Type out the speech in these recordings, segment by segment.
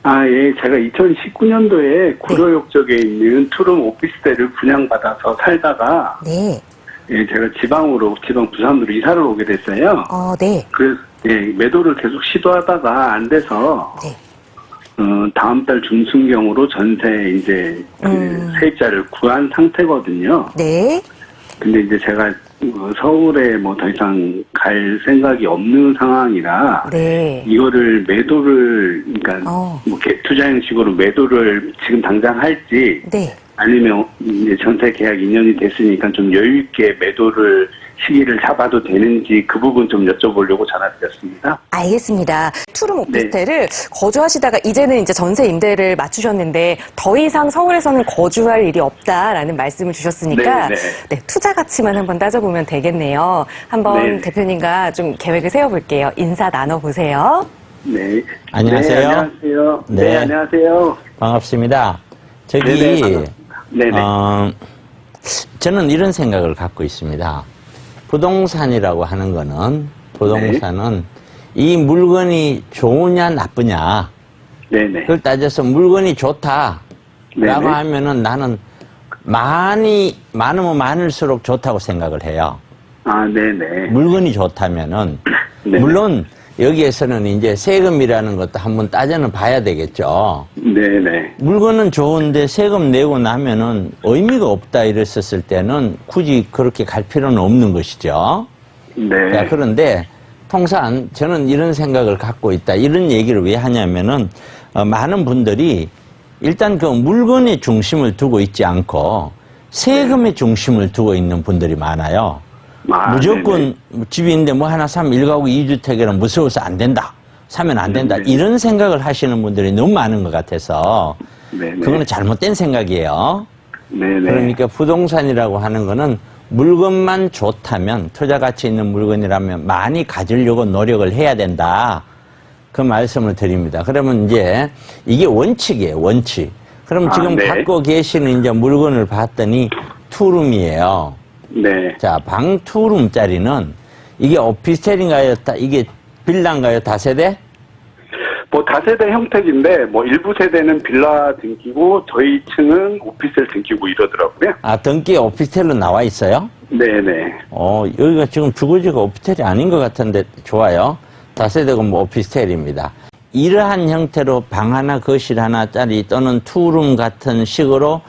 예. 제가 2019년도에 구로역 쪽에 있는 투룸 오피스텔을 분양받아서 살다가, 네. 예, 제가 지방 부산으로 이사를 오게 됐어요. 네. 그래서, 예, 매도를 계속 시도하다가 안 돼서, 네. 다음 달 중순경으로 전세 이제, 세입자를 구한 상태거든요. 네. 근데 이제 제가 서울에 뭐 더 이상 갈 생각이 없는 상황이라 네. 이거를 매도를 그러니까 뭐 투자 형식으로 매도를 지금 당장 할지 네. 아니면 이제 전세 계약 2년이 됐으니까 좀 여유 있게 매도를 시기를 잡아도 되는지 그 부분 좀 여쭤보려고 전화드렸습니다. 알겠습니다. 투룸 오피스텔을 거주하시다가 이제는 이제 전세 임대를 맞추셨는데 더 이상 서울에서는 거주할 일이 없다라는 말씀을 주셨으니까 네, 투자 가치만 한번 따져보면 되겠네요. 한번 대표님과 좀 계획을 세워볼게요. 인사 나눠보세요. 네. 안녕하세요. 네, 안녕하세요. 네. 안녕하세요. 반갑습니다. 저는 이런 생각을 갖고 있습니다. 부동산이라고 하는 거는, 이 물건이 좋으냐, 나쁘냐. 그걸 따져서 물건이 좋다. 라고 하면은 나는 많으면 많을수록 좋다고 생각을 해요. 물건이 좋다면은, 물론 여기에서는 이제 세금이라는 것도 한번 따져는 봐야 되겠죠. 물건은 좋은데 세금 내고 나면은 의미가 없다 이랬었을 때는 굳이 그렇게 갈 필요는 없는 것이죠. 자, 그런데 통상 저는 이런 생각을 갖고 있다. 이런 얘기를 왜 하냐면은 많은 분들이 일단 그 물건에 중심을 두고 있지 않고 세금에 중심을 두고 있는 분들이 많아요. 무조건 집이 있는데 뭐 하나 사면 1가구 2주택이라 무서워서 안 된다. 사면 안 된다. 이런 생각을 하시는 분들이 너무 많은 것 같아서 그거는 잘못된 생각이에요. 그러니까 부동산이라고 하는 거는 물건만 좋다면 투자 가치 있는 물건이라면 많이 가지려고 노력을 해야 된다. 그 말씀을 드립니다. 그러면 이제 이게 원칙이에요. 원칙. 그럼 지금 갖고 계시는 이제 물건을 봤더니 투룸이에요. 자, 방 투룸짜리는 이게 오피스텔인가요? 이게 빌라인가요? 다세대? 뭐 다세대 형택인데 뭐 일부 세대는 빌라 등기고 저희 층은 오피스텔 등기고 이러더라고요. 등기에 오피스텔로 나와 있어요? 여기가 지금 주거지가 오피스텔이 아닌 것 같은데 좋아요. 다세대가 뭐 오피스텔입니다. 이러한 형태로 방 하나, 거실 하나짜리 또는 투룸 같은 식으로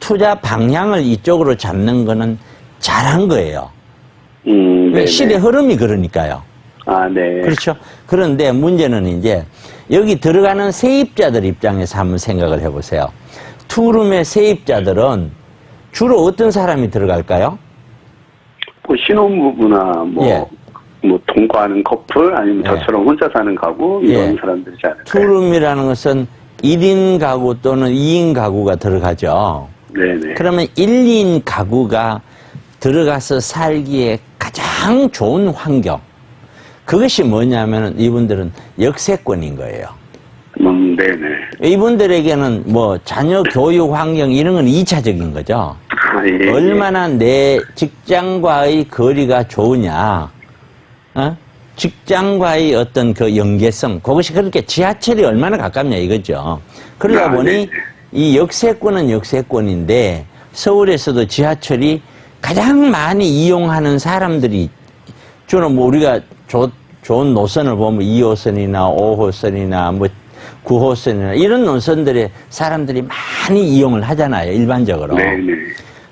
투자 방향을 이쪽으로 잡는 거는 잘한 거예요. 시대 흐름이 그러니까요. 그렇죠. 그런데 문제는 이제 여기 들어가는 세입자들 입장에서 한번 생각을 해보세요. 투룸의 세입자들은 주로 어떤 사람이 들어갈까요? 뭐 신혼부부나 뭐 동거하는 커플 아니면 저처럼 혼자 사는 가구 이런 사람들이지 않을까요? 투룸이라는 것은 1인 가구 또는 2인 가구가 들어가죠. 그러면 1인 가구가 들어가서 살기에 가장 좋은 환경. 그것이 뭐냐면은 이분들은 역세권인 거예요. 이분들에게는 뭐 자녀 교육 환경 이런 건 2차적인 거죠. 얼마나 내 직장과의 거리가 좋으냐. 직장과의 어떤 그 연계성. 그것이 그렇게 지하철이 얼마나 가깝냐 이거죠. 그러다 보니 이 역세권은 역세권인데 서울에서도 지하철이 가장 많이 이용하는 사람들이 주로 뭐 우리가 좋은 노선을 보면 2호선이나 5호선이나 뭐 9호선이나 이런 노선들에 사람들이 많이 이용을 하잖아요. 일반적으로.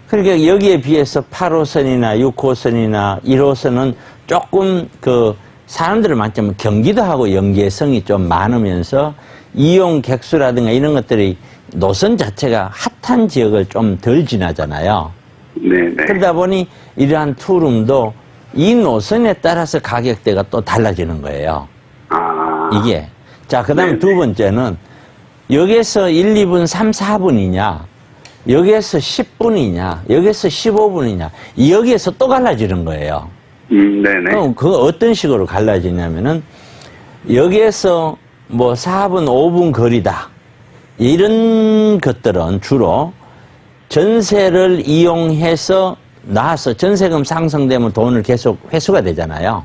그러니까 여기에 비해서 8호선이나 6호선이나 1호선은 조금 그 사람들을 많지만 경기도하고 연계성이 좀 많으면서 이용 객수라든가 이런 것들이 노선 자체가 핫한 지역을 좀 덜 지나잖아요. 그러다 보니 이러한 투룸도 이 노선에 따라서 가격대가 또 달라지는 거예요. 이게. 자, 그 다음에 두 번째는 여기에서 1, 2분, 3, 4분이냐, 여기에서 10분이냐, 여기에서 15분이냐, 여기에서 또 갈라지는 거예요. 그럼 그거 어떤 식으로 갈라지냐면은 여기에서 뭐 4분, 5분 거리다. 이런 것들은 주로 전세를 이용해서 나와서 전세금 상승되면 돈을 계속 회수가 되잖아요.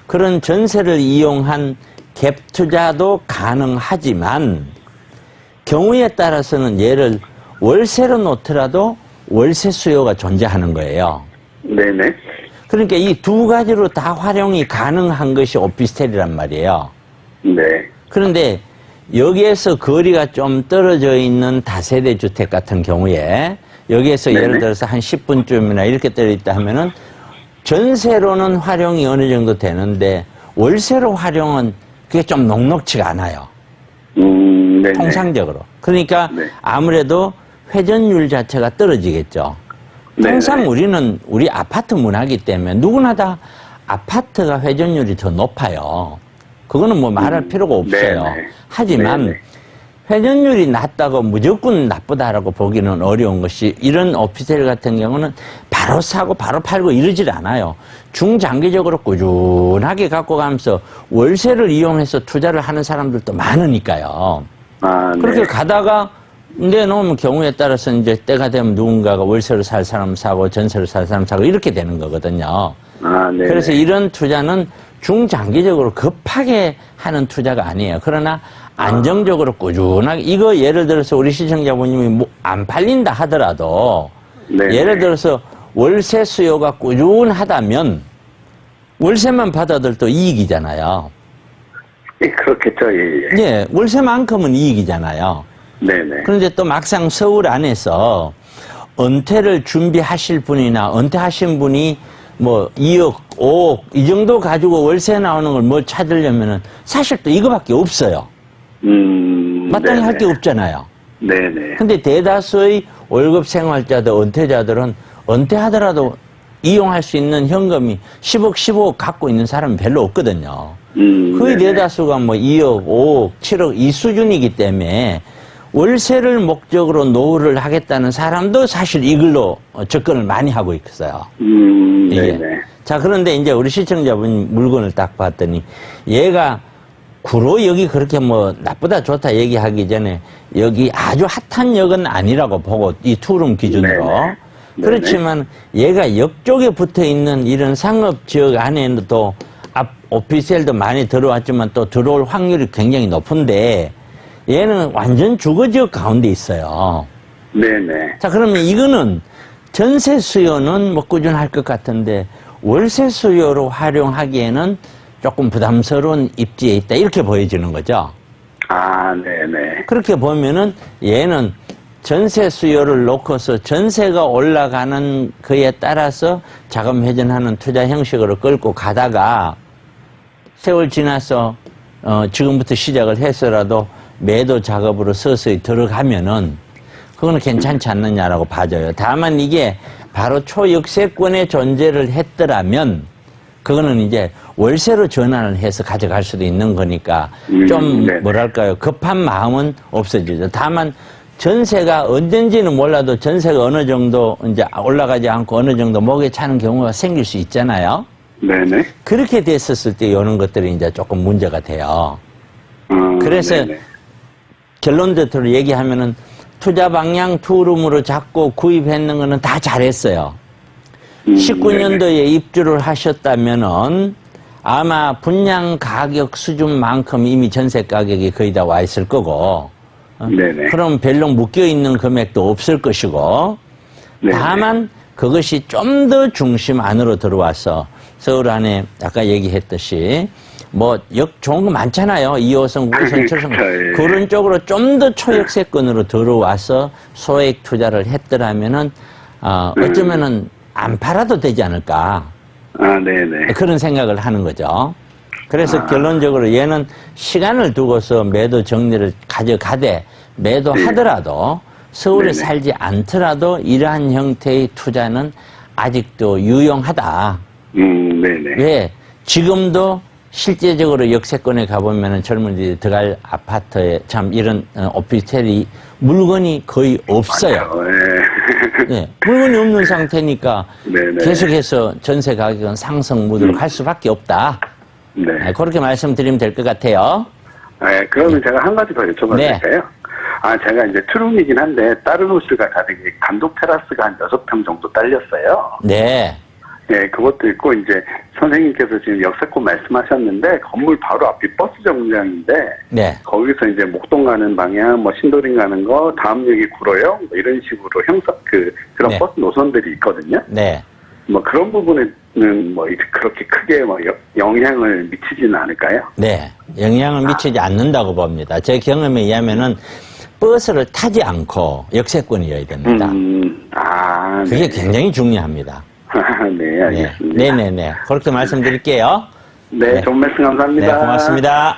그런 전세를 이용한 갭 투자도 가능하지만 경우에 따라서는 얘를 월세로 놓더라도 월세 수요가 존재하는 거예요. 네네. 그러니까 이 두 가지로 다 활용이 가능한 것이 오피스텔이란 말이에요. 네. 그런데 여기에서 거리가 좀 떨어져 있는 다세대 주택 같은 경우에 여기에서 네네. 예를 들어서 한 10분쯤이나 이렇게 떨어져 있다 하면은 전세로는 활용이 어느 정도 되는데 월세로 활용은 그게 좀 녹록치가 않아요. 네네. 통상적으로. 그러니까 네. 아무래도 회전율 자체가 떨어지겠죠. 네네. 통상 우리 아파트 문화기 때문에 누구나 다 아파트가 회전율이 더 높아요. 그거는 뭐 말할 필요가 없어요. 네네. 하지만 네네. 회전율이 낮다고 무조건 나쁘다라고 보기는 어려운 것이 이런 오피스텔 같은 경우는 바로 사고 바로 팔고 이러질 않아요. 중장기적으로 꾸준하게 갖고 가면서 월세를 이용해서 투자를 하는 사람들도 많으니까요. 아, 네. 그렇게 가다가 내놓으면 경우에 따라서 이제 때가 되면 누군가가 월세로 살 사람 사고 전세로 살 사람 사고 이렇게 되는 거거든요. 아, 네. 그래서 이런 투자는 중장기적으로 급하게 하는 투자가 아니에요. 그러나 안정적으로 꾸준하게 이거 예를 들어서 우리 시청자분님이 뭐 안 팔린다 하더라도 네. 예를 들어서 월세 수요가 꾸준하다면 월세만 받아들도 이익이잖아요. 예, 그렇겠죠. 예, 예. 예, 월세만큼은 이익이잖아요. 네네. 그런데 또 막상 서울 안에서 은퇴를 준비하실 분이나 은퇴하신 분이 뭐 2억, 5억 이 정도 가지고 월세 나오는 걸 뭐 찾으려면은 사실 또 이거밖에 없어요. 마땅히 할 게 없잖아요. 네네. 근데 대다수의 월급 생활자들, 은퇴자들은 은퇴하더라도 이용할 수 있는 현금이 10억, 15억 갖고 있는 사람이 별로 없거든요. 거의 네네. 대다수가 뭐 2억, 5억, 7억 이 수준이기 때문에 월세를 목적으로 노후를 하겠다는 사람도 사실 이걸로 접근을 많이 하고 있어요. 이게. 네네. 자, 그런데 이제 우리 시청자분 물건을 딱 봤더니 얘가 구로 여기 그렇게 뭐 나쁘다 좋다 얘기하기 전에 여기 아주 핫한 역은 아니라고 보고 이 투룸 기준으로. 네네. 그렇지만 얘가 역 쪽에 붙어 있는 이런 상업 지역 안에도 앞 오피스텔도 많이 들어왔지만 또 들어올 확률이 굉장히 높은데 얘는 완전 주거지역 가운데 있어요. 네네. 자, 그러면 이거는 전세 수요는 뭐 꾸준할 것 같은데 월세 수요로 활용하기에는 조금 부담스러운 입지에 있다. 이렇게 보여지는 거죠. 아, 네네. 그렇게 보면은 얘는 전세 수요를 놓고서 전세가 올라가는 그에 따라서 자금 회전하는 투자 형식으로 끌고 가다가 세월 지나서 지금부터 시작을 해서라도 매도 작업으로 서서히 들어가면은 그거는 괜찮지 않느냐라고 봐져요. 다만 이게 바로 초역세권의 존재를 했더라면 그거는 이제 월세로 전환을 해서 가져갈 수도 있는 거니까 좀 네. 뭐랄까요 급한 마음은 없어지죠. 다만 전세가 언젠지는 몰라도 전세가 어느 정도 이제 올라가지 않고 어느 정도 목에 차는 경우가 생길 수 있잖아요. 네네. 그렇게 됐었을 때 이런 것들이 이제 조금 문제가 돼요. 그래서 네네. 결론적으로 얘기하면은 투자 방향 투룸으로 잡고 구입했는 거는 다 잘했어요. 19년도에 입주를 하셨다면은 아마 분양 가격 수준만큼 이미 전세 가격이 거의 다 와 있을 거고, 네네. 그럼 별로 묶여 있는 금액도 없을 것이고, 네네. 다만 그것이 좀 더 중심 안으로 들어와서 서울 안에 아까 얘기했듯이 뭐 역 좋은 거 많잖아요. 2호선, 9호선, 7호선 예. 그런 쪽으로 좀 더 초역세권으로 들어와서 소액 투자를 했더라면은 어쩌면은 안 팔아도 되지 않을까. 아, 네네. 그런 생각을 하는 거죠. 그래서 결론적으로 얘는 시간을 두고서 매도 정리를 가져가되 매도하더라도 서울에 네네. 살지 않더라도 이러한 형태의 투자는 아직도 유용하다. 네네. 왜? 지금도 실제적으로 역세권에 가보면은 젊은이들이 들어갈 아파트에 참 이런 오피스텔이 물건이 거의 없어요. 예. 네, 물건이 없는 상태니까 네네. 계속해서 전세 가격은 상승 무드로 갈 수밖에 없다. 네. 그렇게 말씀드리면 될 것 같아요. 네, 그러면 제가 한 가지 더 여쭤봐도 네. 될까요? 아, 제가 이제 투룸이긴 한데 다른 호수가 다르게 단독 테라스가 한 6평 정도 딸렸어요. 네. 네, 그것도 있고, 이제, 선생님께서 지금 역세권 말씀하셨는데, 건물 바로 앞이 버스 정류장인데, 네. 거기서 이제 목동 가는 방향, 뭐, 신도림 가는 거, 다음역이 구로요, 뭐 이런 식으로 그런 네. 버스 노선들이 있거든요. 네. 뭐, 그런 부분에는 뭐, 그렇게 크게 뭐, 영향을 미치지는 않을까요? 네. 영향을 미치지 않는다고 봅니다. 제 경험에 의하면은 버스를 타지 않고 역세권이어야 됩니다. 그게 네. 굉장히 중요합니다. 네, 알겠습니다. 네네네. 그렇게 말씀드릴게요. 네, 좋은 말씀 감사합니다. 네, 고맙습니다.